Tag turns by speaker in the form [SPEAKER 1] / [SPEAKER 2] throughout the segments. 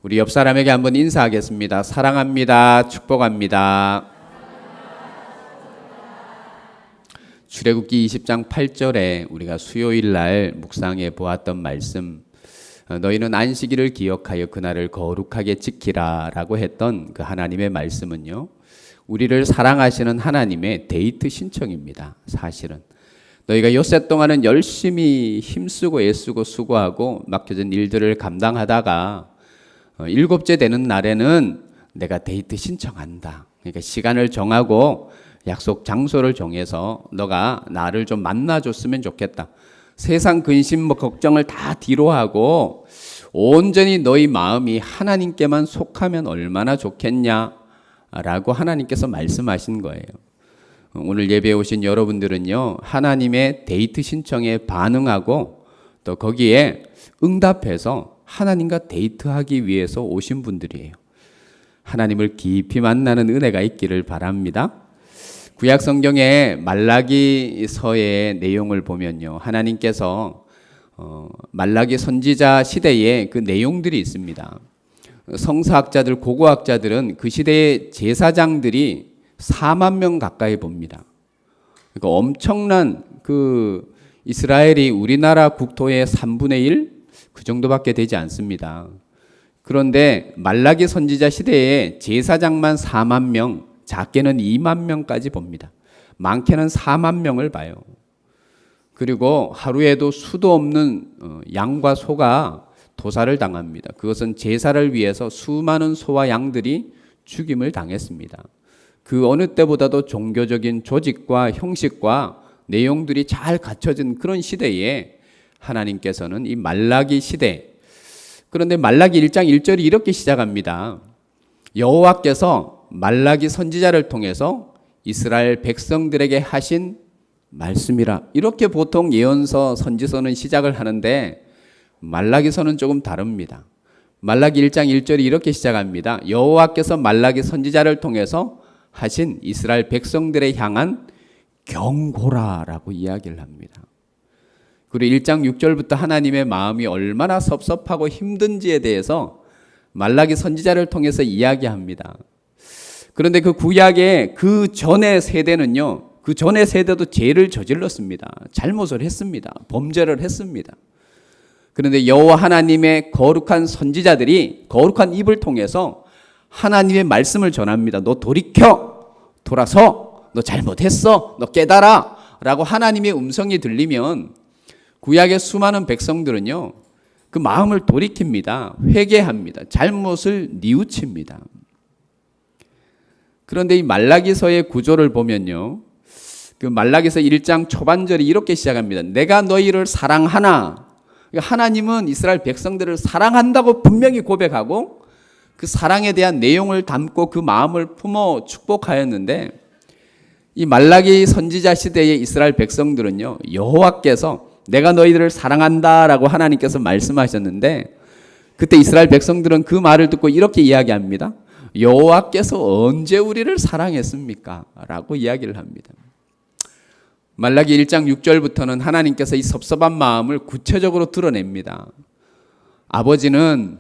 [SPEAKER 1] 우리 옆 사람에게 한번 인사하겠습니다. 사랑합니다. 축복합니다. 출애굽기 20장 8절에 우리가 수요일 날 묵상해 보았던 말씀, 너희는 안식일을 기억하여 그날을 거룩하게 지키라 라고 했던 그 하나님의 말씀은요, 우리를 사랑하시는 하나님의 데이트 신청입니다. 사실은 너희가 엿새 동안은 열심히 힘쓰고 애쓰고 수고하고 맡겨진 일들을 감당하다가 일곱째 되는 날에는 내가 데이트 신청한다. 그러니까 시간을 정하고 약속 장소를 정해서 너가 나를 좀 만나줬으면 좋겠다. 세상 근심 걱정을 다 뒤로 하고 온전히 너희 마음이 하나님께만 속하면 얼마나 좋겠냐라고 하나님께서 말씀하신 거예요. 오늘 예배에 오신 여러분들은요, 하나님의 데이트 신청에 반응하고 또 거기에 응답해서 하나님과 데이트하기 위해서 오신 분들이에요. 하나님을 깊이 만나는 은혜가 있기를 바랍니다. 구약 성경의 말라기서의 내용을 보면요, 하나님께서 말라기 선지자 시대에 그 내용들이 있습니다. 성서학자들, 고고학자들은 그 시대의 제사장들이 4만 명 가까이 봅니다. 그러니까 엄청난 그 이스라엘이 우리나라 국토의 3분의 1? 그 정도밖에 되지 않습니다. 그런데 말라기 선지자 시대에 제사장만 4만 명, 작게는 2만 명까지 봅니다. 많게는 4만 명을 봐요. 그리고 하루에도 수도 없는 양과 소가 도살을 당합니다. 그것은 제사를 위해서 수많은 소와 양들이 죽임을 당했습니다. 그 어느 때보다도 종교적인 조직과 형식과 내용들이 잘 갖춰진 그런 시대에 하나님께서는 이 말라기 시대, 그런데 말라기 1장 1절이 이렇게 시작합니다. 여호와께서 말라기 선지자를 통해서 이스라엘 백성들에게 하신 말씀이라. 이렇게 보통 예언서, 선지서는 시작을 하는데 말라기서는 조금 다릅니다. 말라기 1장 1절이 이렇게 시작합니다. 여호와께서 말라기 선지자를 통해서 하신 이스라엘 백성들에 향한 경고라라고 이야기를 합니다. 그리고 1장 6절부터 하나님의 마음이 얼마나 섭섭하고 힘든지에 대해서 말라기 선지자를 통해서 이야기합니다. 그런데 그 구약의 그 전의 세대는요, 그 전의 세대도 죄를 저질렀습니다. 잘못을 했습니다. 범죄를 했습니다. 그런데 여호와 하나님의 거룩한 선지자들이 거룩한 입을 통해서 하나님의 말씀을 전합니다. 너 돌이켜, 돌아서, 너 잘못했어, 너 깨달아 라고 하나님의 음성이 들리면 구약의 수많은 백성들은요, 그 마음을 돌이킵니다. 회개합니다. 잘못을 뉘우칩니다. 그런데 이 말라기서의 구조를 보면요, 그 말라기서 1장 초반절이 이렇게 시작합니다. 내가 너희를 사랑하나. 하나님은 이스라엘 백성들을 사랑한다고 분명히 고백하고 그 사랑에 대한 내용을 담고 그 마음을 품어 축복하였는데, 이 말라기 선지자 시대의 이스라엘 백성들은요, 여호와께서 내가 너희들을 사랑한다라고 하나님께서 말씀하셨는데, 그때 이스라엘 백성들은 그 말을 듣고 이렇게 이야기합니다. 여호와께서 언제 우리를 사랑했습니까? 라고 이야기를 합니다. 말라기 1장 6절부터는 하나님께서 이 섭섭한 마음을 구체적으로 드러냅니다. 아들은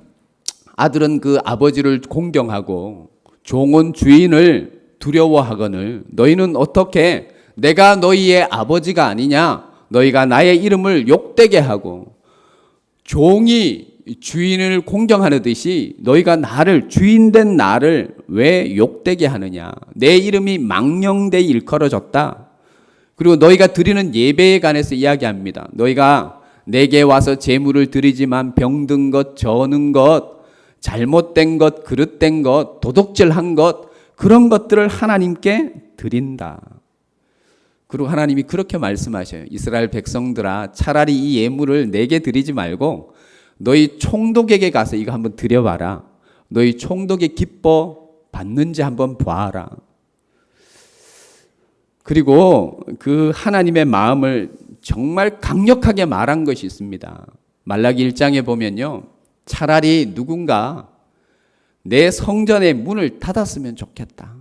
[SPEAKER 1] 그 아버지를 공경하고 종은 주인을 두려워하거늘 너희는 어떻게 내가 너희의 아버지가 아니냐? 너희가 나의 이름을 욕되게 하고 종이 주인을 공경하듯이 너희가 나를, 주인된 나를 왜 욕되게 하느냐? 내 이름이 망령되이 일컬어졌다. 그리고 너희가 드리는 예배에 관해서 이야기합니다. 너희가 내게 와서 제물을 드리지만 병든 것, 저는 것, 잘못된 것, 그릇된 것, 도둑질한 것, 그런 것들을 하나님께 드린다. 그리고 하나님이 그렇게 말씀하셔요. 이스라엘 백성들아, 차라리 이 예물을 내게 드리지 말고 너희 총독에게 가서 이거 한번 드려봐라. 너희 총독이 기뻐 받는지 한번 봐라. 그리고 그 하나님의 마음을 정말 강력하게 말한 것이 있습니다. 말라기 1장에 보면요, 차라리 누군가 내 성전의 문을 닫았으면 좋겠다.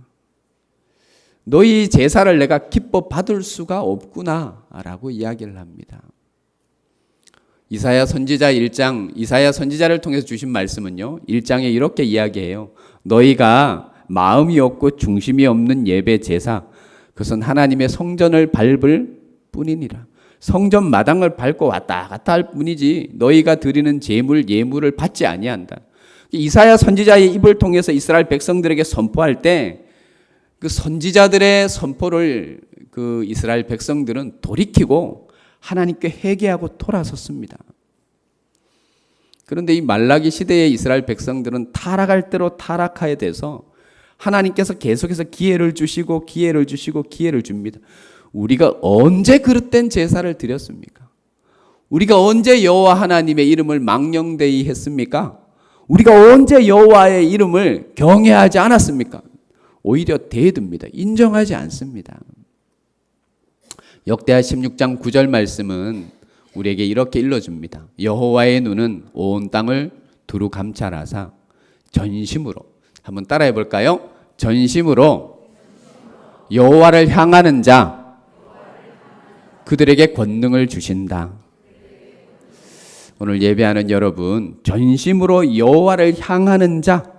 [SPEAKER 1] 너희 제사를 내가 기뻐 받을 수가 없구나 라고 이야기를 합니다. 이사야 선지자 1장, 이사야 선지자를 통해서 주신 말씀은요, 1장에 이렇게 이야기해요. 너희가 마음이 없고 중심이 없는 예배 제사, 그것은 하나님의 성전을 밟을 뿐이니라. 성전 마당을 밟고 왔다 갔다 할 뿐이지 너희가 드리는 제물 예물을 받지 아니한다. 이사야 선지자의 입을 통해서 이스라엘 백성들에게 선포할 때 그 선지자들의 선포를 그 이스라엘 백성들은 돌이키고 하나님께 회개하고 돌아섰습니다. 그런데 이 말라기 시대의 이스라엘 백성들은 타락할 대로 타락하게 돼서 하나님께서 계속해서 기회를 주시고 기회를 주시고 기회를 줍니다. 우리가 언제 그릇된 제사를 드렸습니까? 우리가 언제 여호와 하나님의 이름을 망령되이 했습니까? 우리가 언제 여호와의 이름을 경외하지 않았습니까? 오히려 대듭니다. 인정하지 않습니다. 역대하 16장 9절 말씀은 우리에게 이렇게 일러줍니다. 여호와의 눈은 온 땅을 두루 감찰하사 전심으로, 한번 따라해 볼까요? 전심으로 여호와를 향하는 자 그들에게 권능을 주신다. 오늘 예배하는 여러분, 전심으로 여호와를 향하는 자,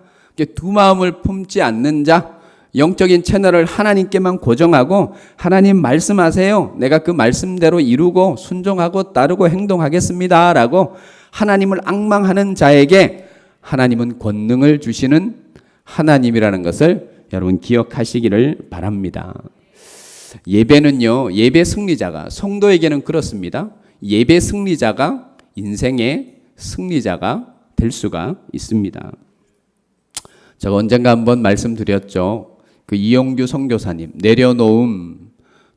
[SPEAKER 1] 두 마음을 품지 않는 자, 영적인 채널을 하나님께만 고정하고 하나님 말씀하세요. 내가 그 말씀대로 이루고 순종하고 따르고 행동하겠습니다. 라고 하나님을 앙망하는 자에게 하나님은 권능을 주시는 하나님이라는 것을 여러분 기억하시기를 바랍니다. 예배는요, 예배 승리자가, 성도에게는 그렇습니다. 예배 승리자가 인생의 승리자가 될 수가 있습니다. 제가 언젠가 한번 말씀드렸죠. 그 이용규 선교사님 내려놓음,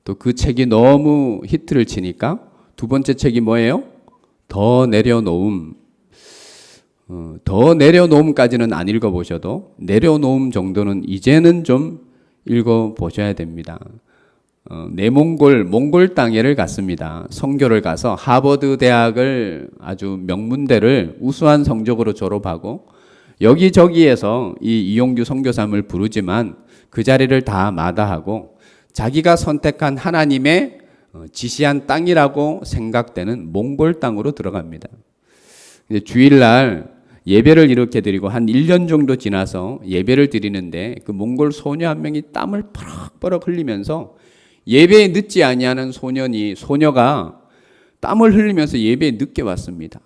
[SPEAKER 1] 또 그 책이 너무 히트를 치니까 두 번째 책이 뭐예요? 더 내려놓음. 더 내려놓음까지는 안 읽어보셔도 내려놓음 정도는 이제는 좀 읽어보셔야 됩니다. 몽골 땅에를 갔습니다. 선교를 가서 하버드 대학을 아주 명문대를 우수한 성적으로 졸업하고 여기저기에서 이 이용규 선교사님을 부르지만 그 자리를 다 마다하고 자기가 선택한 하나님의 지시한 땅이라고 생각되는 몽골 땅으로 들어갑니다. 주일날 예배를 이렇게 드리고 한 1년 정도 지나서 예배를 드리는데 그 몽골 소녀 한 명이 땀을 펄럭펄럭 흘리면서 예배에 늦지 아니하는 소녀가 땀을 흘리면서 예배에 늦게 왔습니다.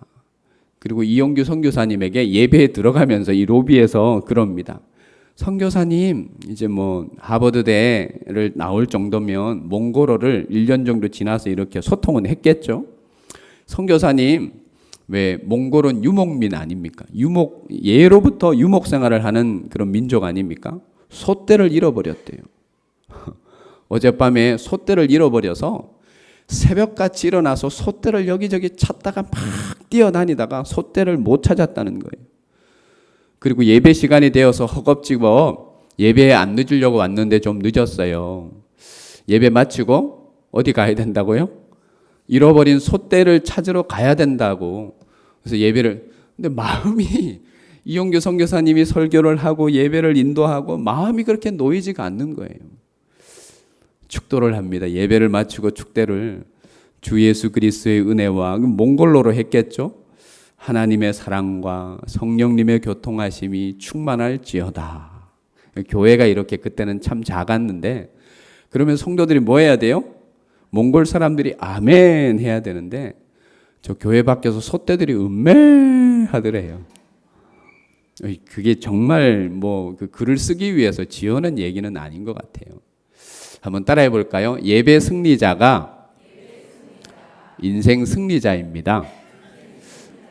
[SPEAKER 1] 그리고 이용규 선교사님에게 예배에 들어가면서 이 로비에서 그럽니다. 선교사님, 이제 뭐 하버드대를 나올 정도면 몽골어를 1년 정도 지나서 이렇게 소통은 했겠죠. 선교사님, 왜 몽골은 유목민 아닙니까? 예로부터 유목 생활을 하는 그런 민족 아닙니까? 솥대를 잃어버렸대요. 어젯밤에 솥대를 잃어버려서 새벽같이 일어나서 솥대를 여기저기 찾다가 막 뛰어다니다가 솥대를 못 찾았다는 거예요. 그리고 예배 시간이 되어서 허겁지겁 예배에 안 늦으려고 왔는데 좀 늦었어요. 예배 마치고 어디 가야 된다고요? 잃어버린 솥대를 찾으러 가야 된다고. 그래서 근데 마음이 이용규 선교사님이 설교를 하고 예배를 인도하고 마음이 그렇게 놓이지가 않는 거예요. 축도를 합니다. 예배를 마치고 축대를 주 예수 그리스도의 은혜와 몽골로로 했겠죠. 하나님의 사랑과 성령님의 교통하심이 충만할지어다. 교회가 이렇게 그때는 참 작았는데 그러면 성도들이 뭐 해야 돼요? 몽골 사람들이 아멘 해야 되는데 저 교회 밖에서 솥대들이 음메하더래요. 그게 정말 뭐 그 글을 쓰기 위해서 지어낸 얘기는 아닌 것 같아요. 한번 따라해 볼까요? 예배 승리자가 인생 승리자입니다.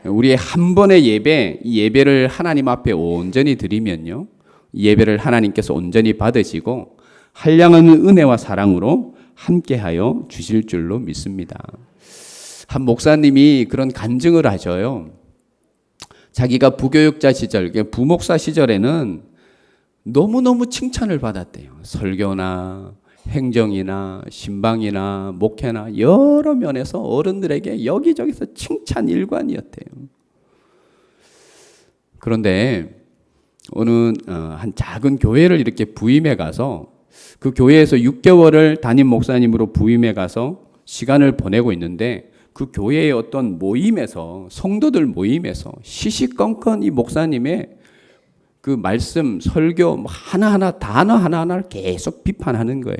[SPEAKER 1] 우리의 한 번의 예배, 이 예배를 하나님 앞에 온전히 드리면요, 이 예배를 하나님께서 온전히 받으시고 한량한 은혜와 사랑으로 함께하여 주실 줄로 믿습니다. 한 목사님이 그런 간증을 하셔요. 자기가 부교육자 시절, 부목사 시절에는 너무너무 칭찬을 받았대요. 설교나 행정이나 신방이나 목회나 여러 면에서 어른들에게 여기저기서 칭찬 일관이었대요. 그런데 어느 한 작은 교회를 이렇게 부임해 가서 그 교회에서 6개월을 담임 목사님으로 부임해 가서 시간을 보내고 있는데 그 교회의 어떤 모임에서, 성도들 모임에서 시시건건 이 목사님의 그 말씀, 설교 하나하나, 단어 하나하나를 계속 비판하는 거예요.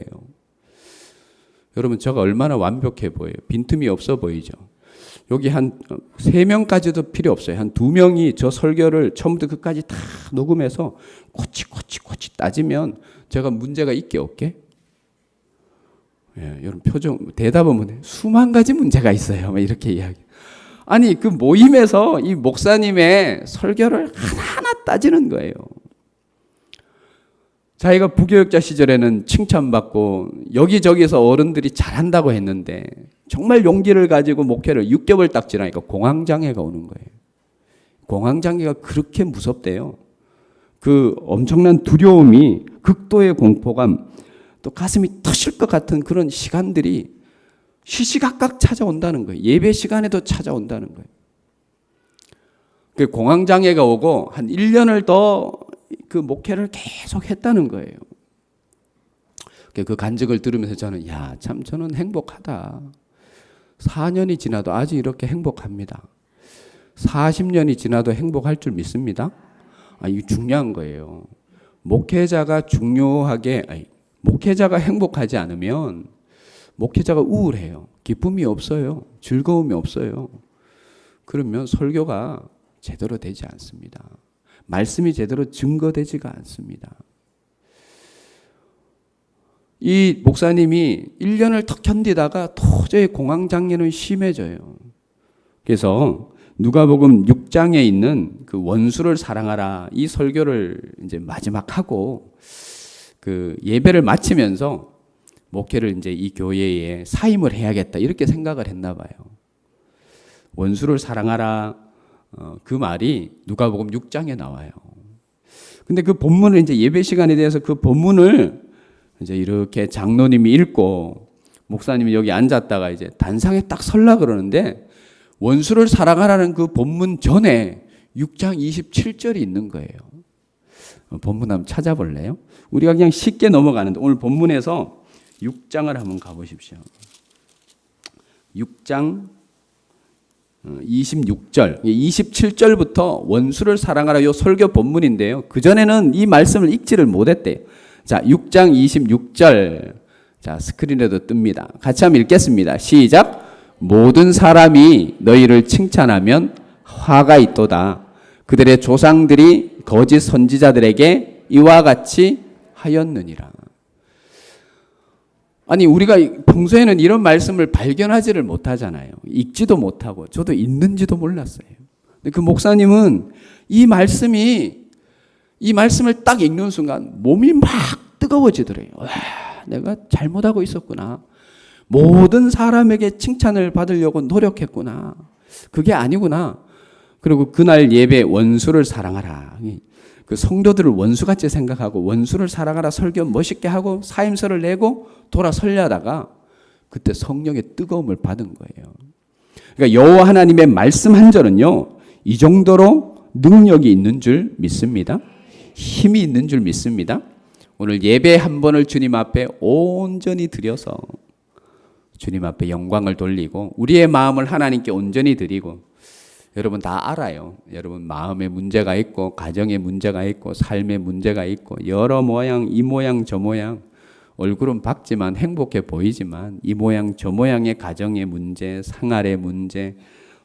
[SPEAKER 1] 여러분, 저가 얼마나 완벽해 보여요. 빈틈이 없어 보이죠. 여기 한 3명까지도 필요 없어요. 한 2명이 저 설교를 처음부터 끝까지 다 녹음해서 코치 따지면 제가 문제가 있게 없게? 예, 여러분 표정, 대답은 수만 가지 문제가 있어요. 이렇게 이야기. 아니, 그 모임에서 이 목사님의 설교를 하나하나 따지는 거예요. 자기가 부교육자 시절에는 칭찬받고 여기저기서 어른들이 잘한다고 했는데 정말 용기를 가지고 목회를 6개월 딱 지나니까 공황장애가 오는 거예요. 공황장애가 그렇게 무섭대요. 그 엄청난 두려움이, 극도의 공포감, 또 가슴이 터질 것 같은 그런 시간들이 시시각각 찾아온다는 거예요. 예배 시간에도 찾아온다는 거예요. 그 공황장애가 오고 한 1년을 더 그 목회를 계속 했다는 거예요. 그 간증을 들으면서 저는 참 저는 행복하다. 4년이 지나도 아직 이렇게 행복합니다. 40년이 지나도 행복할 줄 믿습니다. 이게 중요한 거예요. 목회자가 행복하지 않으면 목회자가 우울해요. 기쁨이 없어요. 즐거움이 없어요. 그러면 설교가 제대로 되지 않습니다. 말씀이 제대로 증거되지가 않습니다. 이 목사님이 1년을 더 견디다가 도저히 공황장애는 심해져요. 그래서 누가복음 6장에 있는 그 원수를 사랑하라, 이 설교를 이제 마지막 하고 그 예배를 마치면서 목회를 이제 이 교회에 사임을 해야겠다, 이렇게 생각을 했나 봐요. 원수를 사랑하라, 그 말이 누가복음 6장에 나와요. 근데 그 본문을 이제 예배 시간에 대해서 그 본문을 이제 이렇게 장로님이 읽고 목사님이 여기 앉았다가 이제 단상에 딱 설라 그러는데 원수를 사랑하라는 그 본문 전에 6장 27절이 있는 거예요. 본문 한번 찾아볼래요? 우리가 그냥 쉽게 넘어가는데 오늘 본문에서 6장을 한번 가보십시오. 6장 26절, 27절부터 원수를 사랑하라, 이 설교 본문인데요. 그전에는 이 말씀을 읽지를 못했대요. 자, 6장 26절. 자, 스크린에도 뜹니다. 같이 한번 읽겠습니다. 시작. 모든 사람이 너희를 칭찬하면 화가 있도다. 그들의 조상들이 거짓 선지자들에게 이와 같이 하였느니라. 아니, 우리가 평소에는 이런 말씀을 발견하지를 못하잖아요. 읽지도 못하고 저도 있는지도 몰랐어요. 근데 그 목사님은 이 말씀을 딱 읽는 순간 몸이 막 뜨거워지더래요. 와, 내가 잘못하고 있었구나. 모든 사람에게 칭찬을 받으려고 노력했구나. 그게 아니구나. 그리고 그날 예배 원수를 사랑하라. 그 성도들을 원수같이 생각하고 원수를 사랑하라 설교 멋있게 하고 사임서를 내고 돌아서려다가 그때 성령의 뜨거움을 받은 거예요. 그러니까 여호와 하나님의 말씀 한 절은요, 이 정도로 능력이 있는 줄 믿습니다. 힘이 있는 줄 믿습니다. 오늘 예배 한 번을 주님 앞에 온전히 드려서 주님 앞에 영광을 돌리고 우리의 마음을 하나님께 온전히 드리고, 여러분 다 알아요. 여러분 마음에 문제가 있고 가정에 문제가 있고 삶에 문제가 있고 여러 모양, 이 모양 저 모양, 얼굴은 밝지만 행복해 보이지만 이 모양 저 모양의 가정의 문제, 생활의 문제,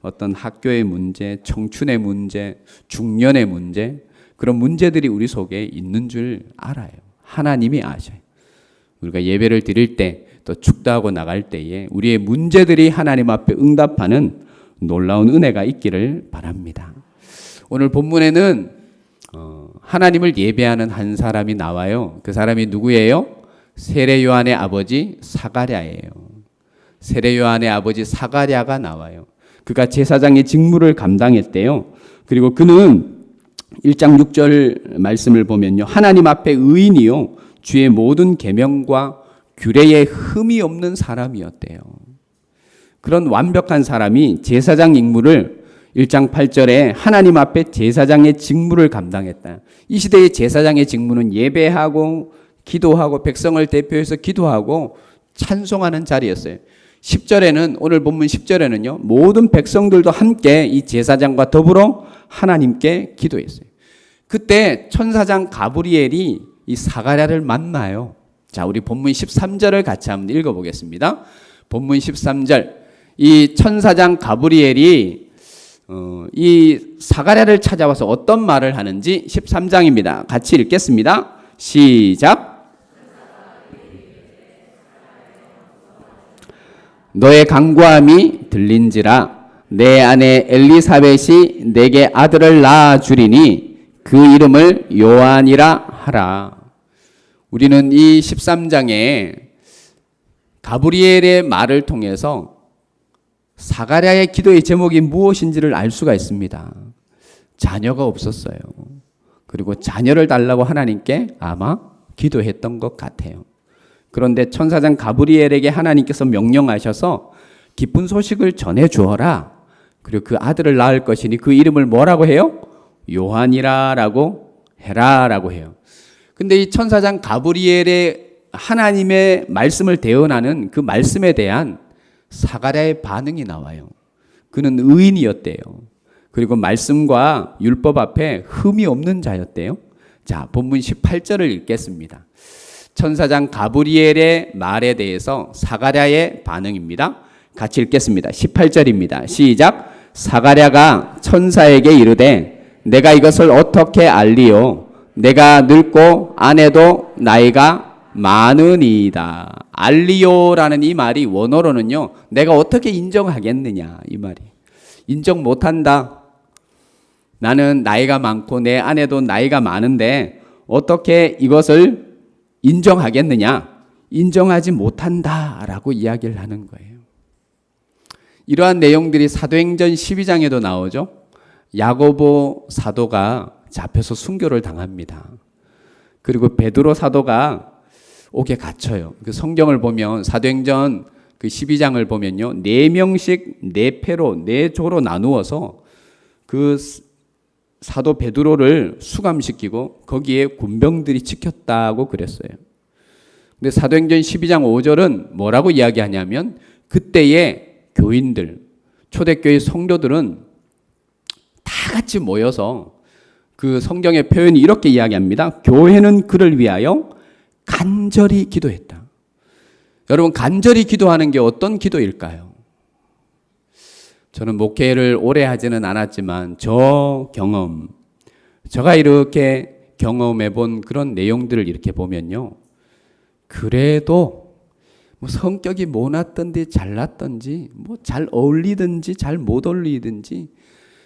[SPEAKER 1] 어떤 학교의 문제, 청춘의 문제, 중년의 문제, 그런 문제들이 우리 속에 있는 줄 알아요. 하나님이 아셔요. 우리가 예배를 드릴 때 또 축도하고 나갈 때에 우리의 문제들이 하나님 앞에 응답하는 놀라운 은혜가 있기를 바랍니다. 오늘 본문에는 하나님을 예배하는 한 사람이 나와요. 그 사람이 누구예요? 세례 요한의 아버지 사가랴예요. 세례 요한의 아버지 사가랴가 나와요. 그가 제사장의 직무를 감당했대요. 그리고 그는 1장 6절 말씀을 보면요, 하나님 앞에 의인이요 주의 모든 계명과 규례에 흠이 없는 사람이었대요. 그런 완벽한 사람이 제사장 임무를 1장 8절에 하나님 앞에 제사장의 직무를 감당했다. 이 시대의 제사장의 직무는 예배하고 기도하고 백성을 대표해서 기도하고 찬송하는 자리였어요. 10절에는 오늘 본문 10절에는요. 모든 백성들도 함께 이 제사장과 더불어 하나님께 기도했어요. 그때 천사장 가브리엘이 이 사가랴를 만나요. 자, 우리 본문 13절을 같이 한번 읽어보겠습니다. 본문 13절. 이 천사장 가브리엘이 이 사가랴를 찾아와서 어떤 말을 하는지 13장입니다. 같이 읽겠습니다. 시작. 너의 간구함이 들린지라 내 아내 엘리사벳이 내게 아들을 낳아 주리니 그 이름을 요한이라 하라. 우리는 이 13장에 가브리엘의 말을 통해서 사가랴의 기도의 제목이 무엇인지를 알 수가 있습니다. 자녀가 없었어요. 그리고 자녀를 달라고 하나님께 아마 기도했던 것 같아요. 그런데 천사장 가브리엘에게 하나님께서 명령하셔서 기쁜 소식을 전해 주어라. 그리고 그 아들을 낳을 것이니 그 이름을 뭐라고 해요? 요한이라라고 해라라고 해요. 근데 이 천사장 가브리엘의 하나님의 말씀을 대언하는 그 말씀에 대한 사가랴의 반응이 나와요. 그는 의인이었대요. 그리고 말씀과 율법 앞에 흠이 없는 자였대요. 자, 본문 18절을 읽겠습니다. 천사장 가브리엘의 말에 대해서 사가랴의 반응입니다. 같이 읽겠습니다. 18절입니다. 시작. 사가랴가 천사에게 이르되 내가 이것을 어떻게 알리요? 내가 늙고 아내도 나이가 많으니이다. 알리오라는 이 말이 원어로는요. 내가 어떻게 인정하겠느냐 이 말이. 인정 못한다. 나는 나이가 많고 내 아내도 나이가 많은데 어떻게 이것을 인정하겠느냐? 인정하지 못한다라고 이야기를 하는 거예요. 이러한 내용들이 사도행전 12장에도 나오죠. 야고보 사도가 잡혀서 순교를 당합니다. 그리고 베드로 사도가 옥에 갇혀요. 그 성경을 보면 사도행전 그 12장을 보면요. 4명씩 4패로 4조로 나누어서 그 사도 베드로를 수감시키고 거기에 군병들이 지켰다고 그랬어요. 근데 사도행전 12장 5절은 뭐라고 이야기하냐면 그때의 교인들, 초대교회 성도들은 다 같이 모여서 그 성경의 표현이 이렇게 이야기합니다. 교회는 그를 위하여 간절히 기도했다. 여러분, 간절히 기도하는 게 어떤 기도일까요? 저는 목회를 오래 하지는 않았지만 제가 이렇게 경험해 본 그런 내용들을 이렇게 보면요. 그래도 뭐 성격이 모났든지 잘났든지 뭐 잘 어울리든지 잘 못 어울리든지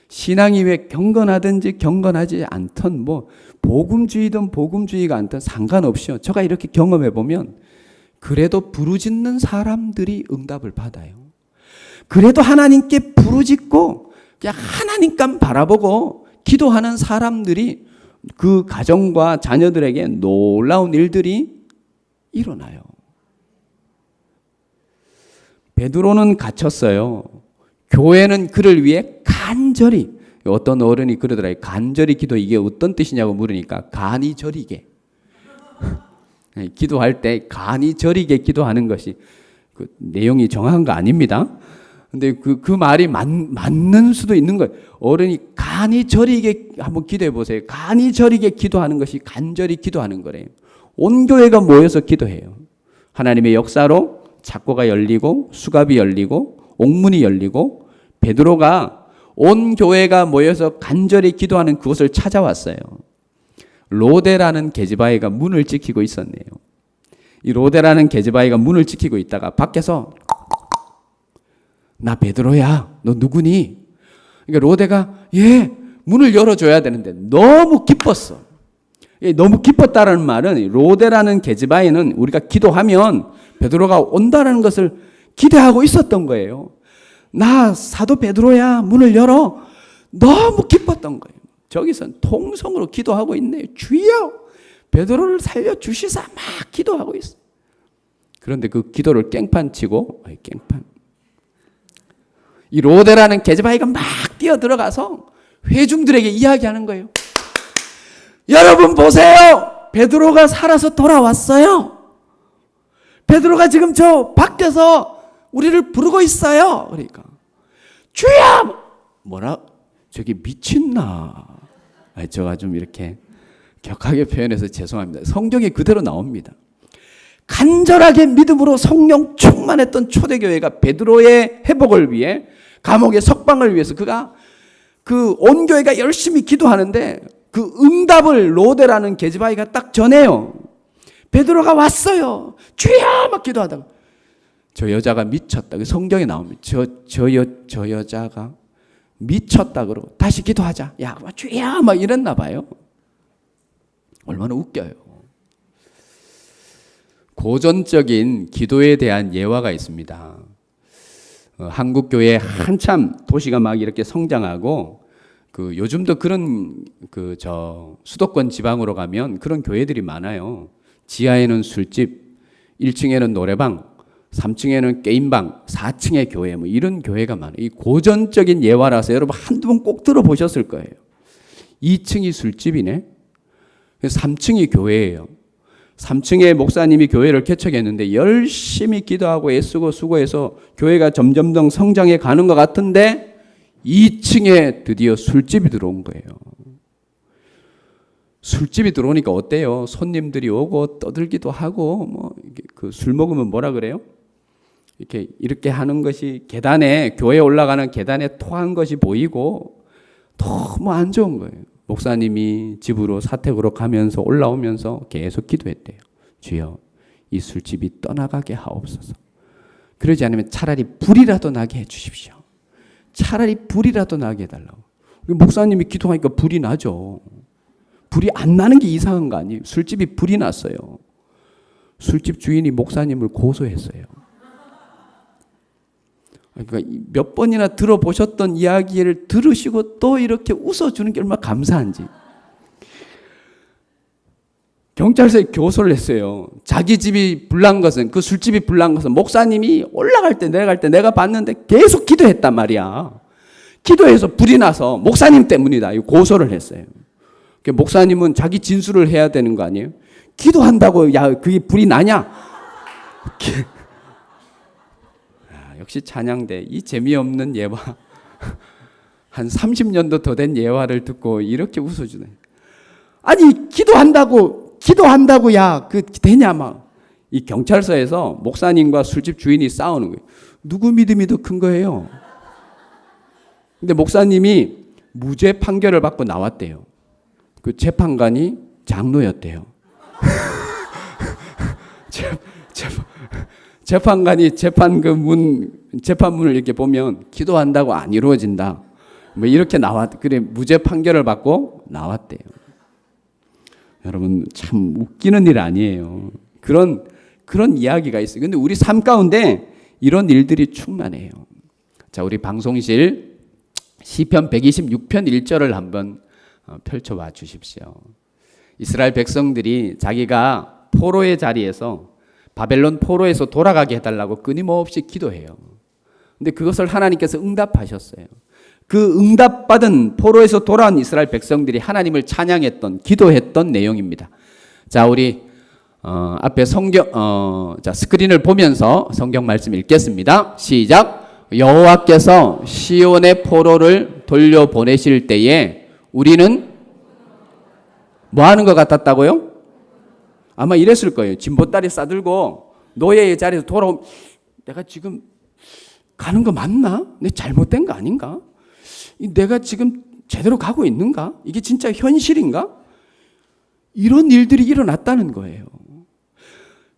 [SPEAKER 1] 신앙이 왜 경건하든지 경건하지 않던 뭐 복음주의든 복음주의가 않든 상관없이요. 제가 이렇게 경험해 보면 그래도 부르짖는 사람들이 응답을 받아요. 그래도 하나님께 부르짖고 그냥 하나님만 바라보고 기도하는 사람들이 그 가정과 자녀들에게 놀라운 일들이 일어나요. 베드로는 갇혔어요. 교회는 그를 위해 간절히, 어떤 어른이 그러더라고요. 간절히 기도, 이게 어떤 뜻이냐고 물으니까 간이 저리게 기도할 때 간이 저리게 기도하는 것이 그 내용이 정확한 거 아닙니다. 근데 그 말이 맞는 수도 있는 거예요. 어른이 간이 저리게 한번 기도해 보세요. 간이 저리게 기도하는 것이 간절히 기도하는 거래요. 온 교회가 모여서 기도해요. 하나님의 역사로 창고가 열리고 수갑이 열리고 옥문이 열리고 베드로가 온 교회가 모여서 간절히 기도하는 그곳을 찾아왔어요. 로데라는 계집아이가 문을 지키고 있었네요. 이 로데라는 계집아이가 문을 지키고 있다가 밖에서 나 베드로야, 너 누구니? 그러니까 로데가 문을 열어줘야 되는데 너무 기뻤어. 너무 기뻤다는 말은 로데라는 계집아이는 우리가 기도하면 베드로가 온다는 것을 기대하고 있었던 거예요. 나 사도 베드로야, 문을 열어. 너무 기뻤던 거예요. 저기서는 통성으로 기도하고 있네요. 주여 베드로를 살려주시사 막 기도하고 있어요. 그런데 그 기도를 깽판치고 이 로데라는 계집아이가 막 뛰어들어가서 회중들에게 이야기하는 거예요. 여러분 보세요. 베드로가 살아서 돌아왔어요. 베드로가 지금 저 밖에서 우리를 부르고 있어요. 그러니까 주여! 뭐라? 저기 미친나? 제가 좀 이렇게 격하게 표현해서 죄송합니다. 성경에 그대로 나옵니다. 간절하게 믿음으로 성령 충만했던 초대교회가 베드로의 회복을 위해, 감옥의 석방을 위해서 그가 그 온 교회가 열심히 기도하는데 그 응답을 로데라는 계집아이가 딱 전해요. 베드로가 왔어요. 주여! 막 기도하다가 저 여자가 미쳤다. 그 성경에 나옵니다. 저 여자가 미쳤다 그러고 다시 기도하자. 야, 주여! 막 이랬나 봐요. 얼마나 웃겨요. 고전적인 기도에 대한 예화가 있습니다. 한국 교회 한참 도시가 막 이렇게 성장하고 요즘도 그런 수도권 지방으로 가면 그런 교회들이 많아요. 지하에는 술집, 1층에는 노래방, 3층에는 게임방, 4층에 교회, 뭐 이런 교회가 많아요. 이 고전적인 예화라서 여러분 한두 번 꼭 들어보셨을 거예요. 2층이 술집이네. 3층이 교회예요. 3층에 목사님이 교회를 개척했는데 열심히 기도하고 애쓰고 수고해서 교회가 점점 더 성장해 가는 것 같은데 2층에 드디어 술집이 들어온 거예요. 술집이 들어오니까 어때요? 손님들이 오고 떠들기도 하고 술 먹으면 뭐라 그래요? 이렇게 하는 것이 계단에, 교회에 올라가는 계단에 토한 것이 보이고 너무 안 좋은 거예요. 목사님이 집으로 사택으로 가면서 올라오면서 계속 기도했대요. 주여, 이 술집이 떠나가게 하옵소서. 그러지 않으면 차라리 불이라도 나게 해주십시오. 차라리 불이라도 나게 해달라고. 목사님이 기도하니까 불이 나죠. 불이 안 나는 게 이상한 거 아니에요. 술집이 불이 났어요. 술집 주인이 목사님을 고소했어요. 그러니까 몇 번이나 들어보셨던 이야기를 들으시고 또 이렇게 웃어주는 게 얼마나 감사한지. 경찰서에 교소를 했어요. 자기 집이 불난 것은, 그 술집이 불난 것은 목사님이 올라갈 때 내려갈 때 내가 봤는데 계속 기도했단 말이야. 기도해서 불이 나서 목사님 때문이다. 고소를 했어요. 목사님은 자기 진술을 해야 되는 거 아니에요? 기도한다고 야 그게 불이 나냐? 역시 찬양대. 이 재미없는 예화. 한 30년도 더 된 예화를 듣고 이렇게 웃어주네. 아니 기도한다고 야 그 되냐 막. 이 경찰서에서 목사님과 술집 주인이 싸우는 거예요. 누구 믿음이 더 큰 거예요? 근데 목사님이 무죄 판결을 받고 나왔대요. 그 재판관이 장로였대요. 재판관이 재판문을 이렇게 보면 기도한다고 안 이루어진다. 뭐 이렇게 그래 무죄 판결을 받고 나왔대요. 여러분 참 웃기는 일 아니에요. 그런 이야기가 있어요. 근데 우리 삶 가운데 이런 일들이 충만해요. 자, 우리 방송실 시편 126편 1절을 한번 펼쳐봐 주십시오. 이스라엘 백성들이 자기가 포로의 자리에서 바벨론 포로에서 돌아가게 해달라고 끊임없이 기도해요. 근데 그것을 하나님께서 응답하셨어요. 그 응답받은 포로에서 돌아온 이스라엘 백성들이 하나님을 찬양했던, 기도했던 내용입니다. 자, 우리 앞에 스크린을 보면서 성경 말씀 읽겠습니다. 시작. 여호와께서 시온의 포로를 돌려보내실 때에 우리는 뭐 하는 것 같았다고요? 아마 이랬을 거예요. 진보다리 싸들고 노예의 자리에서 돌아오면 내가 지금 가는 거 맞나? 내 잘못된 거 아닌가? 내가 지금 제대로 가고 있는가? 이게 진짜 현실인가? 이런 일들이 일어났다는 거예요.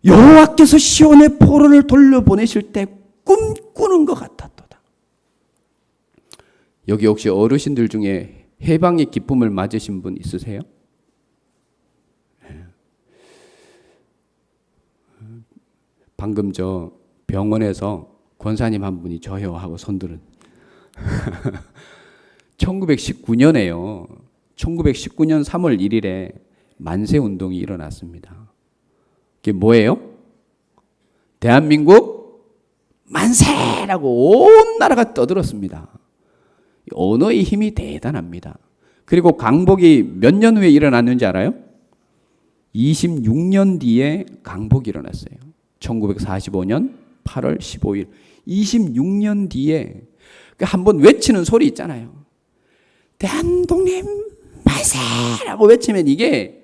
[SPEAKER 1] 여호와께서 시온의 포로를 돌려보내실 때 꿈꾸는 것 같았도다. 여기 혹시 어르신들 중에 해방의 기쁨을 맞으신 분 있으세요? 방금 저 병원에서 권사님 한 분이 저요 하고 손들은 1919년에요. 1919년 3월 1일에 만세운동이 일어났습니다. 그게 뭐예요? 대한민국 만세라고 온 나라가 떠들었습니다. 언어의 힘이 대단합니다. 그리고 강복이 몇 년 후에 일어났는지 알아요? 26년 뒤에 강복이 일어났어요. 1945년 8월 15일. 26년 뒤에 한번 외치는 소리 있잖아요. 대한독립 만세라고 외치면 이게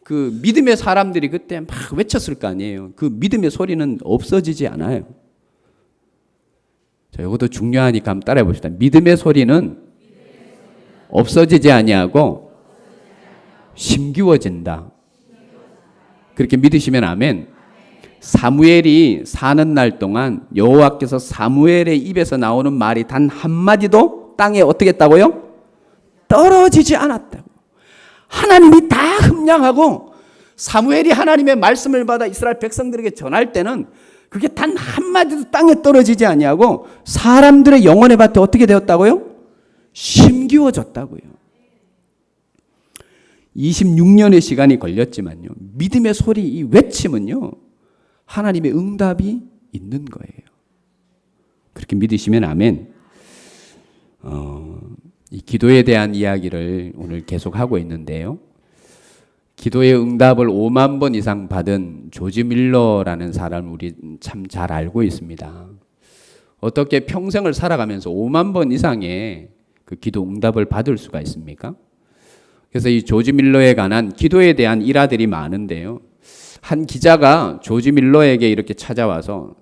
[SPEAKER 1] 그 믿음의 사람들이 그때 막 외쳤을 거 아니에요. 그 믿음의 소리는 없어지지 않아요. 자, 이것도 중요하니까 한번 따라해 봅시다. 믿음의 소리는 없어지지 아니하고 심기워진다. 그렇게 믿으시면 아멘. 사무엘이 사는 날 동안 여호와께서 사무엘의 입에서 나오는 말이 단 한마디도 땅에 어떻게 했다고요? 떨어지지 않았다고. 하나님이 다 흠량하고 사무엘이 하나님의 말씀을 받아 이스라엘 백성들에게 전할 때는 그게 단 한마디도 땅에 떨어지지 아니하고 사람들의 영혼의 밭에 어떻게 되었다고요? 심기워졌다고요. 26년의 시간이 걸렸지만요. 믿음의 소리, 이 외침은요. 하나님의 응답이 있는 거예요. 그렇게 믿으시면 아멘. 이 기도에 대한 이야기를 오늘 계속하고 있는데요. 기도의 응답을 5만 번 이상 받은 조지 밀러라는 사람을 우리 참 잘 알고 있습니다. 어떻게 평생을 살아가면서 5만 번 이상의 그 기도 응답을 받을 수가 있습니까? 그래서 이 조지 밀러에 관한 기도에 대한 일화들이 많은데요. 한 기자가 조지 밀러에게 이렇게 찾아와서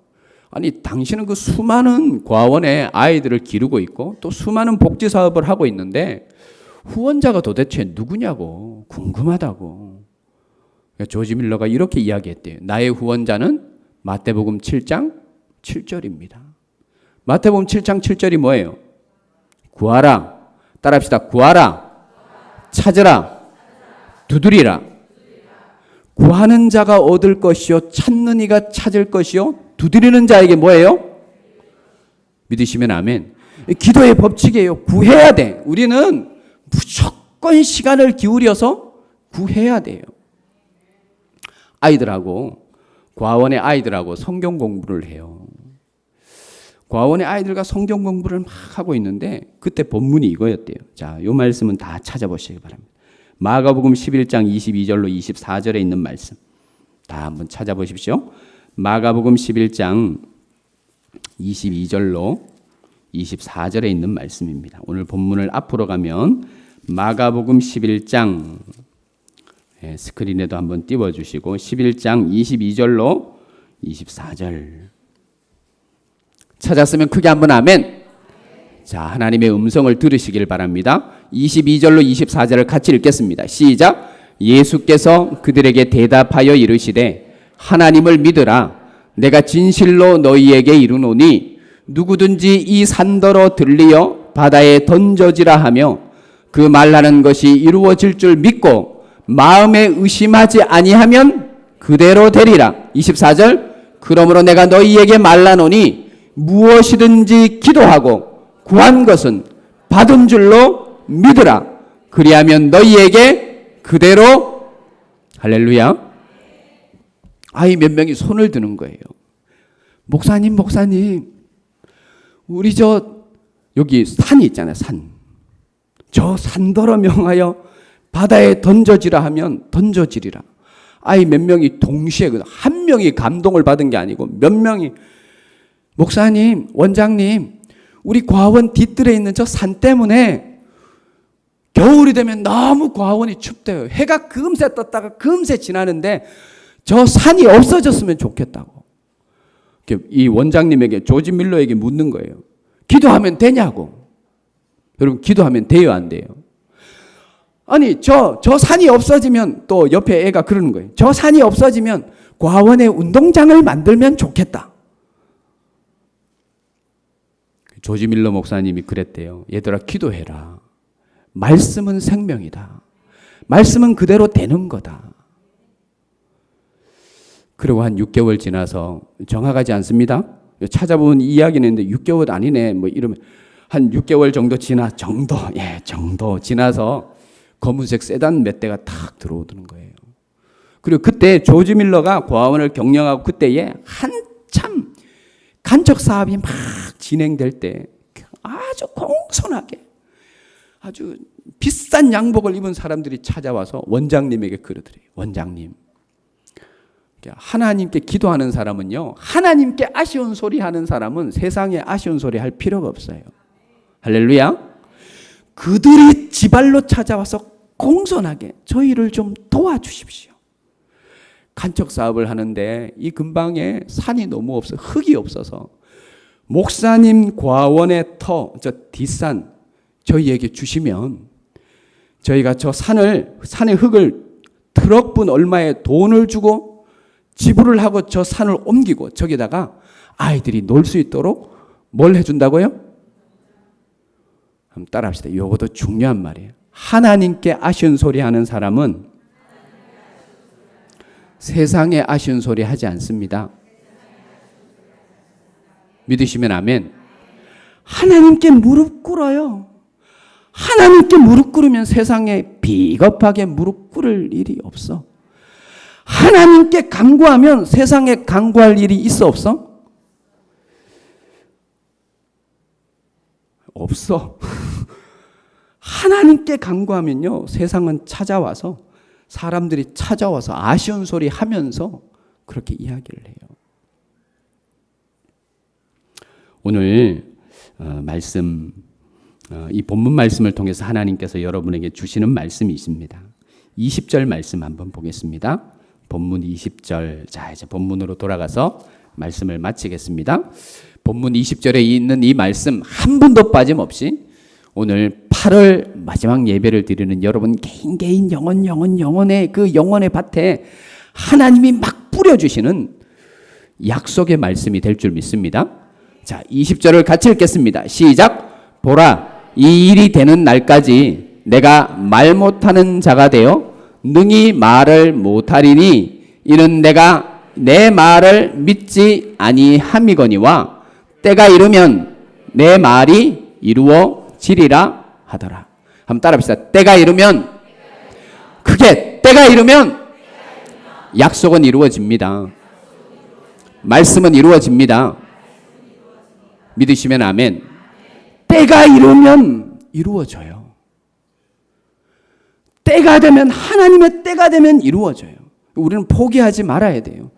[SPEAKER 1] 아니 당신은 그 수많은 과원의 아이들을 기르고 있고 또 수많은 복지 사업을 하고 있는데 후원자가 도대체 누구냐고 궁금하다고. 조지 밀러가 이렇게 이야기했대요. 나의 후원자는 마태복음 7장 7절입니다. 마태복음 7장 7절이 뭐예요? 구하라. 따라합시다. 구하라. 찾으라. 두드리라. 구하는 자가 얻을 것이요 찾는 이가 찾을 것이요 두드리는 자에게 뭐예요? 믿으시면 아멘. 기도의 법칙이에요. 구해야 돼. 우리는 무조건 시간을 기울여서 구해야 돼요. 아이들하고 과원의 아이들하고 성경 공부를 해요. 과원의 아이들과 성경 공부를 막 하고 있는데 그때 본문이 이거였대요. 자, 이 말씀은 다 찾아보시기 바랍니다. 마가복음 11장 22절로 24절에 있는 말씀 다 한번 찾아보십시오. 마가복음 11장 22절로 24절에 있는 말씀입니다. 오늘 본문을 앞으로 가면 마가복음 11장 스크린에도 한번 띄워주시고 11장 22절로 24절 찾았으면 크게 한번 아멘. 자, 하나님의 음성을 들으시길 바랍니다. 22절로 24절을 같이 읽겠습니다. 시작. 예수께서 그들에게 대답하여 이르시되 하나님을 믿으라. 내가 진실로 너희에게 이르노니 누구든지 이 산더러 들리어 바다에 던져지라 하며 그 말하는 것이 이루어질 줄 믿고 마음에 의심하지 아니하면 그대로 되리라. 24절. 그러므로 내가 너희에게 말하노니 무엇이든지 기도하고 구한 것은 받은 줄로 믿으라. 그리하면 너희에게 그대로. 할렐루야. 아이 몇 명이 손을 드는 거예요. 목사님 우리 여기 산이 있잖아요. 저 산더러 명하여 바다에 던져지라 하면 던져지리라. 아이 몇 명이 동시에 한 명이 감동을 받은 게 아니고 몇 명이 목사님, 원장님, 우리 과원 뒤뜰에 있는 저 산 때문에 겨울이 되면 너무 과원이 춥대요. 해가 금세 떴다가 금세 지나는데 저 산이 없어졌으면 좋겠다고. 이 원장님에게 조지 밀러에게 묻는 거예요. 기도하면 되냐고. 여러분 기도하면 돼요, 안 돼요? 아니 저 산이 없어지면 또 옆에 애가 그러는 거예요. 저 산이 없어지면 과원에 운동장을 만들면 좋겠다. 조지 밀러 목사님이 그랬대요. 얘들아 기도해라. 말씀은 생명이다. 말씀은 그대로 되는 거다. 그리고 한 6개월 지나서 정확하지 않습니다. 찾아본 이야기는 있는데 6개월 아니네 뭐 이러면 한 6개월 정도 정도 지나서 검은색 세단 몇 대가 탁 들어오는 거예요. 그리고 그때 조지 밀러가 과원을 경영하고 그때에 한참 간척 사업이 막 진행될 때 아주 공손하게 아주 비싼 양복을 입은 사람들이 찾아와서 원장님에게 그러더래요. 원장님, 하나님께 기도하는 사람은요, 하나님께 아쉬운 소리 하는 사람은 세상에 아쉬운 소리 할 필요가 없어요. 할렐루야. 그들이 지발로 찾아와서 공손하게 저희를 좀 도와주십시오. 간척 사업을 하는데 이 근방에 산이 너무 없어, 흙이 없어서 목사님 과원의 터, 저 뒷산 저희에게 주시면 저희가 저 산의 흙을 트럭분 얼마의 돈을 주고 지불을 하고 저 산을 옮기고 저기다가 아이들이 놀 수 있도록 뭘 해준다고요? 한번 따라합시다. 이것도 중요한 말이에요. 하나님께 아쉬운 소리 하는 사람은 세상에 아쉬운 소리 하지 않습니다. 믿으시면 아멘. 하나님께 무릎 꿇어요. 하나님께 무릎 꿇으면 세상에 비겁하게 무릎 꿇을 일이 없어. 하나님께 간구하면 세상에 간구할 일이 있어 없어? 없어. 하나님께 간구하면요, 세상은 찾아와서, 사람들이 찾아와서 아쉬운 소리 하면서 그렇게 이야기를 해요. 오늘 말씀, 이 본문 말씀을 통해서 하나님께서 여러분에게 주시는 말씀이 있습니다. 20절 말씀 한번 보겠습니다. 본문 20절. 자, 이제 본문으로 돌아가서 말씀을 마치겠습니다. 본문 20절에 있는 이 말씀 한 분도 빠짐없이 오늘 8월 마지막 예배를 드리는 여러분 개인 영혼의 그 영혼의 밭에 하나님이 막 뿌려주시는 약속의 말씀이 될 줄 믿습니다. 자, 20절을 같이 읽겠습니다. 시작. 보라, 이 일이 되는 날까지 내가 말 못하는 자가 되어 능히 말을 못하리니 이는 내가 내 말을 믿지 아니함이거니와 때가 이르면 내 말이 이루어지리라 하더라. 한번 따라합시다. 때가 이르면, 크게 때가 이르면 약속은 이루어집니다. 말씀은 이루어집니다. 믿으시면 아멘. 때가 이르면 이루어져요. 때가 되면, 하나님의 때가 되면 이루어져요. 우리는 포기하지 말아야 돼요.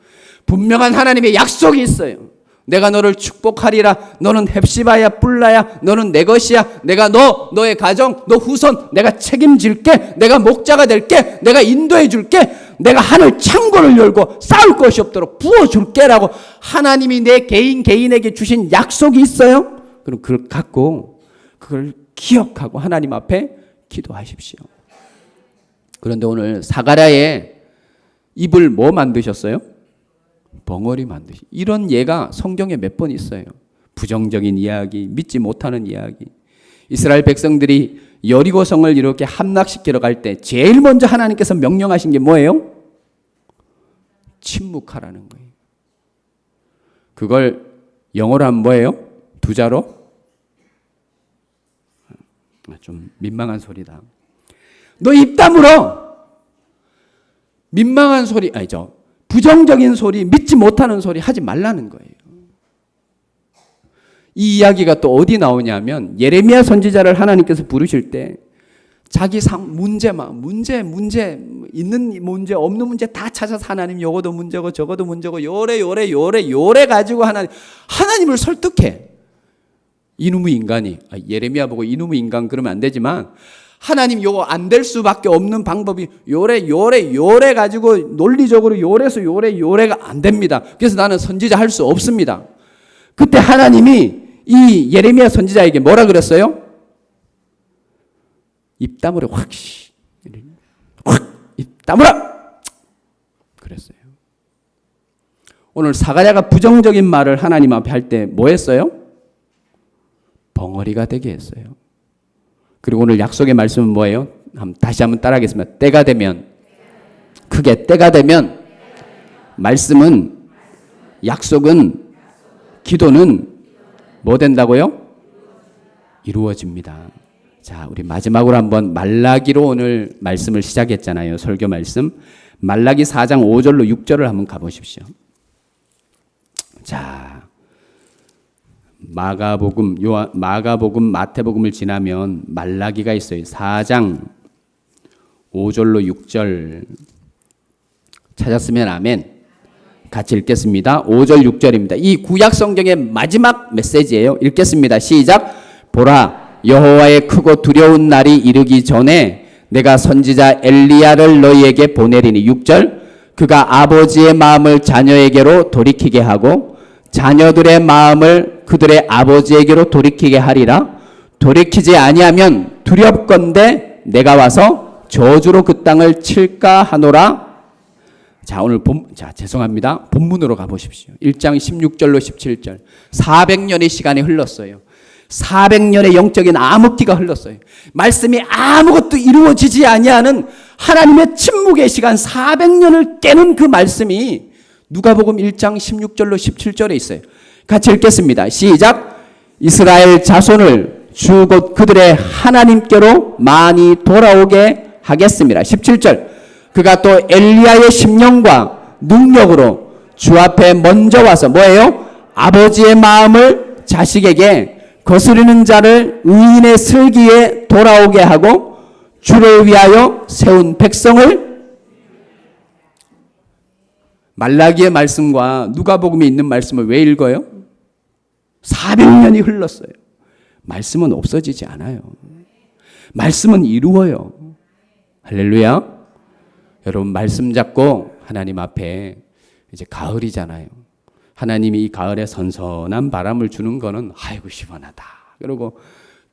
[SPEAKER 1] 분명한 하나님의 약속이 있어요. 내가 너를 축복하리라. 너는 헵시바야, 뿔라야. 너는 내 것이야. 내가 너의 가정, 너 후손 내가 책임질게. 내가 목자가 될게. 내가 인도해 줄게. 내가 하늘 창고를 열고 싸울 것이 없도록 부어줄게 라고 하나님이 내 개인에게 주신 약속이 있어요. 그럼 그걸 갖고 그걸 기억하고 하나님 앞에 기도하십시오. 그런데 오늘 사가랴의 입을 뭐 만드셨어요? 벙어리 만드시. 이런 예가 성경에 몇 번 있어요. 부정적인 이야기, 믿지 못하는 이야기. 이스라엘 백성들이 여리고성을 이렇게 함락시키러 갈 때 제일 먼저 하나님께서 명령하신 게 뭐예요? 침묵하라는 거예요. 그걸 영어로 하면 뭐예요? 두 자로? 좀 민망한 소리다. 너 입 다물어. 민망한 소리, 아니죠. 부정적인 소리, 믿지 못하는 소리 하지 말라는 거예요. 이 이야기가 또 어디 나오냐면 예레미야 선지자를 하나님께서 부르실 때 자기 문제 있는 문제 없는 문제 다 찾아서 하나님 요거도 문제고 저거도 문제고 요래 가지고 하나님을 설득해. 이놈의 인간이, 예레미야 보고 이놈의 인간 그러면 안 되지만 하나님 요거 안 될 수밖에 없는 방법이 요래 가지고 논리적으로 요래가 안 됩니다. 그래서 나는 선지자 할 수 없습니다. 그때 하나님이 이 예레미야 선지자에게 뭐라 그랬어요? 입 다물어. 확 입 다물어 그랬어요. 오늘 사가랴가 부정적인 말을 하나님 앞에 할 때 뭐 했어요? 벙어리가 되게 했어요. 그리고 오늘 약속의 말씀은 뭐예요? 다시 한번 따라하겠습니다. 때가 되면, 크게 때가 되면, 말씀은, 약속은, 기도는 뭐 된다고요? 이루어집니다. 자, 우리 마지막으로 한번 말라기로 오늘 말씀을 시작했잖아요. 설교 말씀. 말라기 4장 5절로 6절을 한번 가보십시오. 자, 마가복음, 마태복음을 지나면 말라기가 있어요. 4장 5절로 6절 찾았으면 아멘. 같이 읽겠습니다. 5절 6절입니다. 이 구약 성경의 마지막 메시지예요. 읽겠습니다. 시작. 보라, 여호와의 크고 두려운 날이 이르기 전에 내가 선지자 엘리야를 너희에게 보내리니. 6절. 그가 아버지의 마음을 자녀에게로 돌이키게 하고 자녀들의 마음을 그들의 아버지에게로 돌이키게 하리라. 돌이키지 아니하면 두렵건대 내가 와서 저주로 그 땅을 칠까 하노라. 자, 오늘 죄송합니다. 본문으로 가보십시오. 1장 16절로 17절. 400년의 시간이 흘렀어요. 400년의 영적인 암흑기가 흘렀어요. 말씀이 아무것도 이루어지지 아니하는 하나님의 침묵의 시간 400년을 깨는 그 말씀이 누가복음 1장 16절로 17절에 있어요. 같이 읽겠습니다. 시작. 이스라엘 자손을 주 곧 그들의 하나님께로 많이 돌아오게 하겠습니다. 17절. 그가 또 엘리야의 심령과 능력으로 주 앞에 먼저 와서 뭐예요? 아버지의 마음을 자식에게 거스르는 자를 의인의 슬기에 돌아오게 하고 주를 위하여 세운 백성을. 말라기의 말씀과 누가복음에 있는 말씀을 왜 읽어요? 400년이 흘렀어요. 말씀은 없어지지 않아요. 말씀은 이루어요. 할렐루야. 여러분, 말씀 잡고 하나님 앞에 이제 가을이잖아요. 하나님이 이 가을에 선선한 바람을 주는 거는 아이고 시원하다 그러고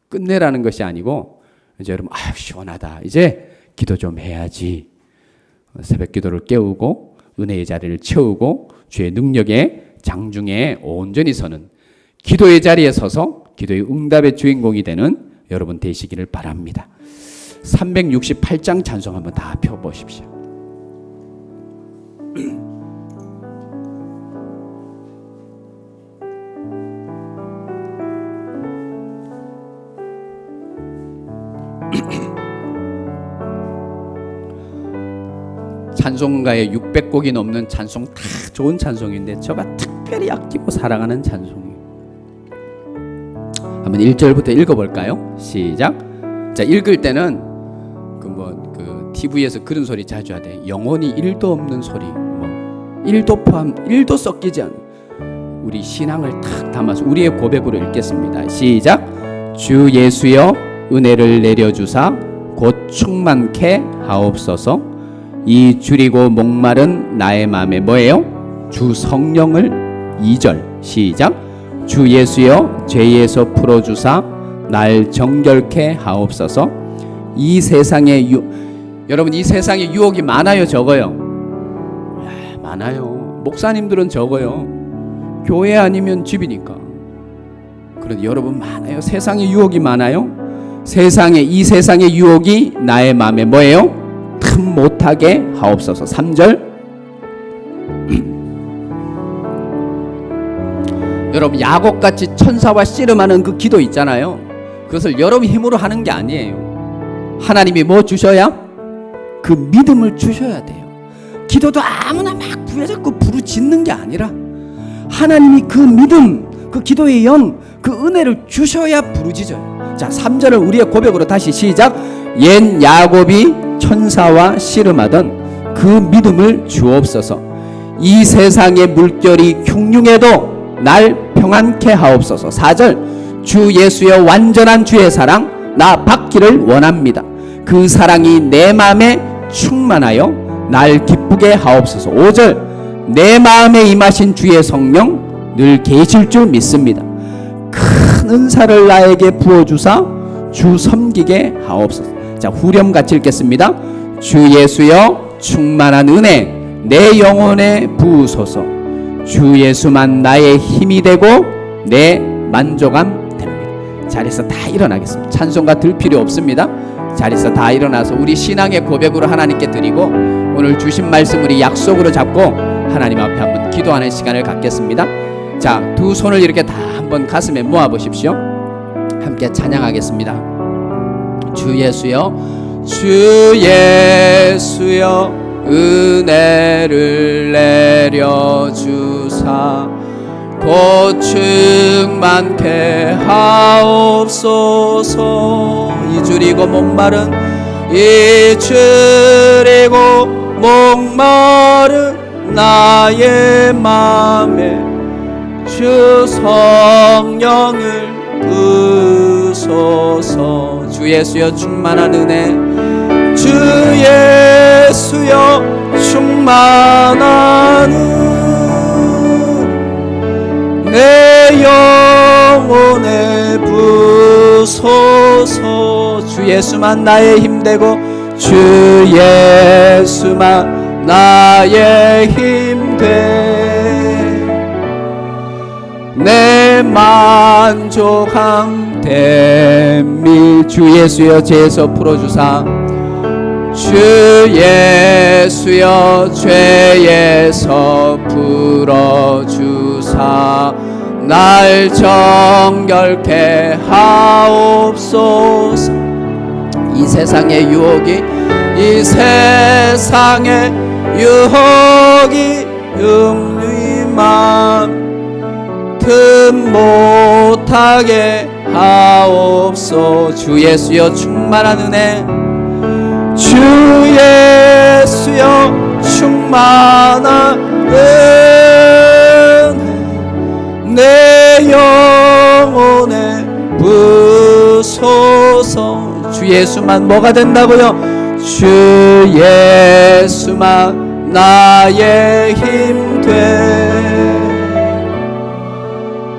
[SPEAKER 1] 끝내라는 것이 아니고, 이제 여러분 아이고 시원하다 이제 기도 좀 해야지. 새벽 기도를 깨우고 은혜의 자리를 채우고 주의 능력의 장중에 온전히 서는 기도의 자리에 서서 기도의 응답의 주인공이 되는 여러분 되시기를 바랍니다. 368장 찬송 한번 다 펴보십시오. 찬송가에 600곡이 넘는 찬송 다 좋은 찬송인데 제가 특별히 아끼고 사랑하는 찬송이에요. 한번 1절부터 읽어볼까요? 시작. 자, 읽을 때는 그 TV에서 그런 소리 자주 하대. 영혼이 1도 없는 소리, 1도 포함, 1도 섞이지 않은 우리 신앙을 탁 담아서 우리의 고백으로 읽겠습니다. 시작. 주 예수여 은혜를 내려주사 곧 충만케 하옵소서. 이 줄이고 목마른 나의 마음에 뭐예요? 주 성령을. 2절 시작. 주 예수여 죄에서 풀어주사 날 정결케 하옵소서. 이 세상에 여러분 이 세상에 유혹이 많아요, 적어요? 많아요. 목사님들은 적어요. 교회 아니면 집이니까. 그런데 여러분 많아요. 세상에 유혹이 많아요. 이 세상의 유혹이 나의 마음에 뭐예요? 틈 못하게 하옵소서. 3절. 여러분 야곱같이 천사와 씨름하는 그 기도 있잖아요. 그것을 여러분 힘으로 하는 게 아니에요. 하나님이 뭐 주셔야? 그 믿음을 주셔야 돼요. 기도도 아무나 막 부여잡고 부르짖는 게 아니라 하나님이 그 믿음, 그 기도의 영, 그 은혜를 주셔야 부르짖어요. 자, 3절을 우리의 고백으로 다시 시작. 옛 야곱이 천사와 씨름하던 그 믿음을 주옵소서. 이 세상의 물결이 흉흉해도 날 평안케 하옵소서. 4절. 주 예수여 완전한 주의 사랑 나 받기를 원합니다. 그 사랑이 내 마음에 충만하여 날 기쁘게 하옵소서. 5절. 내 마음에 임하신 주의 성령 늘 계실 줄 믿습니다. 큰 은사를 나에게 부어주사 주 섬기게 하옵소서. 자, 후렴같이 읽겠습니다. 주 예수여 충만한 은혜 내 영혼에 부으소서. 주 예수만 나의 힘이 되고 내 만족함 됩니다. 자리에서 다 일어나겠습니다. 찬송가 들 필요 없습니다. 자리에서 다 일어나서 우리 신앙의 고백으로 하나님께 드리고 오늘 주신 말씀 우리 약속으로 잡고 하나님 앞에 한번 기도하는 시간을 갖겠습니다. 자, 두 손을 이렇게 다 한번 가슴에 모아 보십시오. 함께 찬양하겠습니다. 주 예수여, 주 예수여 은혜를 내려주사 곧 충만케 하옵소서. 이 줄이고 목마른 목마른 나의 맘에 주 성령을 부소서. 주 예수여 충만한 은혜, 주 예수여 충만한 은혜, 내 영혼에 부소서. 주 예수만 나의 힘되고 주 예수만 나의 힘되 내 만족함 됨이. 주 예수여 죄에서 풀어주사. 주 예수여 죄에서 풀어주사. 날 정결케 하옵소서. 이 세상의 유혹이, 이 세상의 유혹이 육류의 맘 틈 못하게 하옵소. 주 예수여 충만한 은혜, 주 예수여 충만한 은혜, 내 영혼에 부소서. 주 예수만 뭐가 된다고요? 주 예수만 나의 힘돼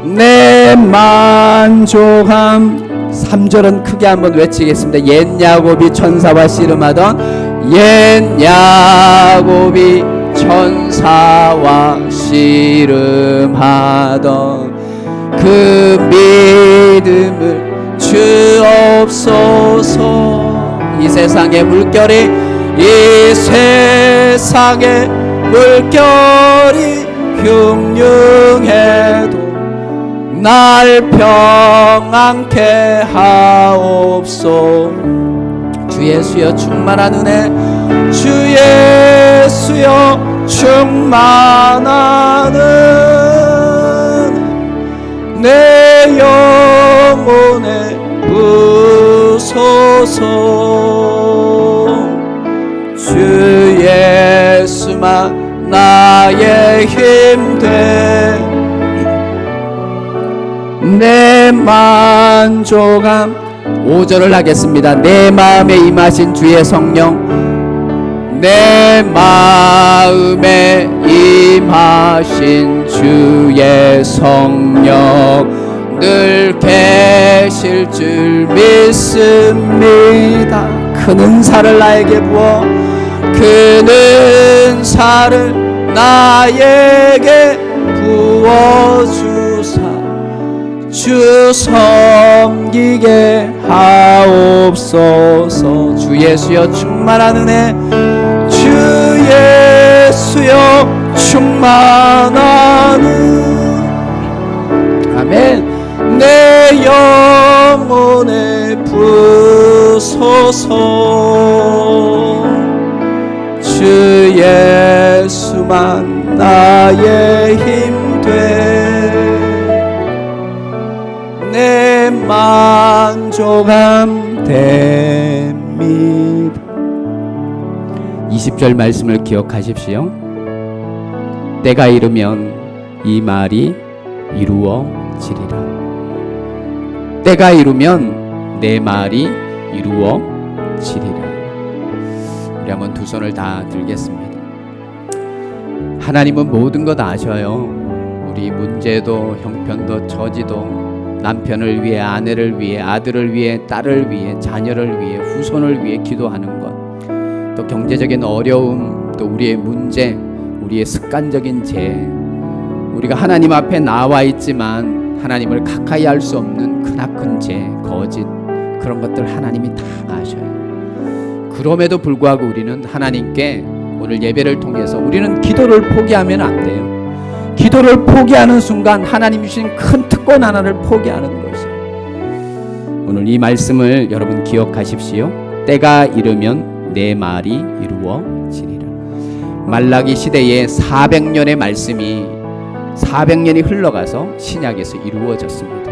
[SPEAKER 1] 내 만족함. 3절은 크게 한번 외치겠습니다. 옛 야곱이 천사와 씨름하던, 옛 야곱이 천사와 씨름하던 그 믿음을 주옵소서. 이 세상의 물결이, 이 세상의 물결이 흉흉해도 날 평안케 하옵소. 주 예수여 충만한 은혜, 주 예수여 충만한 은혜, 내 영혼에 부소서. 주 예수만 나의 힘돼 내 만족함. 5절을 하겠습니다. 내 마음에 임하신 주의 성령, 내 마음에 임하신 주의 성령 늘 계실 줄 믿습니다. 큰 은사를 나에게 부어, 큰 은사를 나에게 부어주사. 주 섬기게 하옵소서. 주 예수여 충만한 은혜, 주 예수여 충만한 은혜. 아멘. 내 영혼에 부소서. 주 예수만 나의 힘돼 내 만족함 됩니다. 20절 말씀을 기억하십시오. 때가 이르면 이 말이 이루어지리라. 때가 이르면 내 말이 이루어지리라. 우리 한번 두 손을 다 들겠습니다. 하나님은 모든 것 아셔요. 우리 문제도 형편도 처지도 남편을 위해, 아내를 위해, 아들을 위해, 딸을 위해, 자녀를 위해, 후손을 위해 기도하는 것, 또 경제적인 어려움, 또 우리의 문제, 우리의 습관적인 죄, 우리가 하나님 앞에 나와 있지만 하나님을 가까이 할 수 없는 크나큰 죄, 거짓, 그런 것들 하나님이 다 아셔요. 그럼에도 불구하고 우리는 하나님께 오늘 예배를 통해서 우리는 기도를 포기하면 안 돼요. 기도를 포기하는 순간 하나님 주신 큰 특권 하나를 포기하는 것이에요. 오늘 이 말씀을 여러분 기억하십시오. 때가 이르면 내 말이 이루어지리라. 말라기 시대에 400년의 말씀이 400년이 흘러가서 신약에서 이루어졌습니다.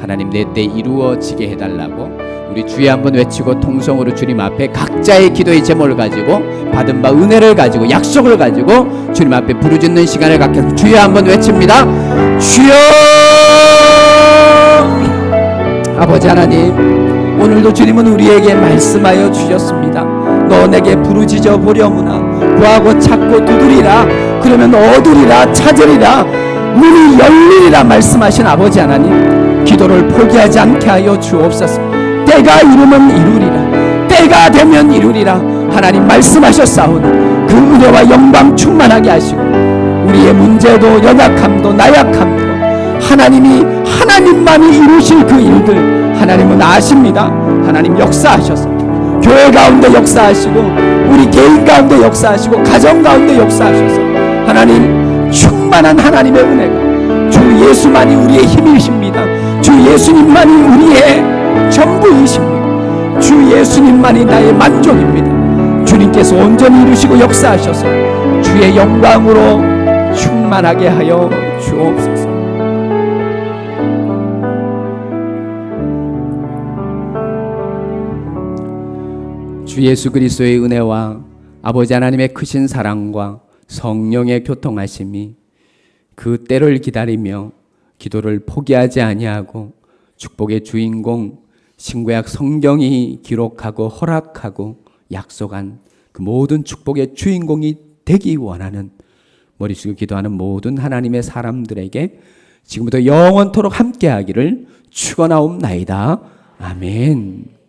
[SPEAKER 1] 하나님 내 때 이루어지게 해달라고 우리 주에 한번 외치고 통성으로 주님 앞에 각자의 기도의 제목을 가지고 받은 바 은혜를 가지고 약속을 가지고 주님 앞에 부르짖는 시간을 갖겠습니다. 주여 한번 외칩니다. 주여! 아버지 하나님, 오늘도 주님은 우리에게 말씀하여 주셨습니다. 너 내게 부르짖어 보려무나 구하고 찾고 두드리라 그러면 얻으리라 찾으리라 문이 열리리라 말씀하신 아버지 하나님, 기도를 포기하지 않게 하여 주옵소서. 때가 이르면 이루리라, 때가 되면 이루리라 하나님 말씀하셨사오니 그 은혜와 영광 충만하게 하시고 우리의 문제도 연약함도 나약함도 하나님만이 이루실 그 일들 하나님은 아십니다. 하나님 역사하셔서 교회 가운데 역사하시고 우리 개인 가운데 역사하시고 가정 가운데 역사하셔서 하나님 충만한 하나님의 은혜가 주 예수만이 우리의 힘이십니다. 주 예수님만이 우리의 전부이십니다. 주 예수님만이 나의 만족입니다. 주님께서 온전히 이루시고 역사하셔서 주의 영광으로 충만하게 하여 주옵소서. 주 예수 그리스도의 은혜와 아버지 하나님의 크신 사랑과 성령의 교통하심이 그 때를 기다리며 기도를 포기하지 아니하고 축복의 주인공 신구약 성경이 기록하고 허락하고 약속한 그 모든 축복의 주인공이 되기 원하는 머리 숙여 기도하는 모든 하나님의 사람들에게 지금부터 영원토록 함께하기를 축원하옵나이다. 아멘.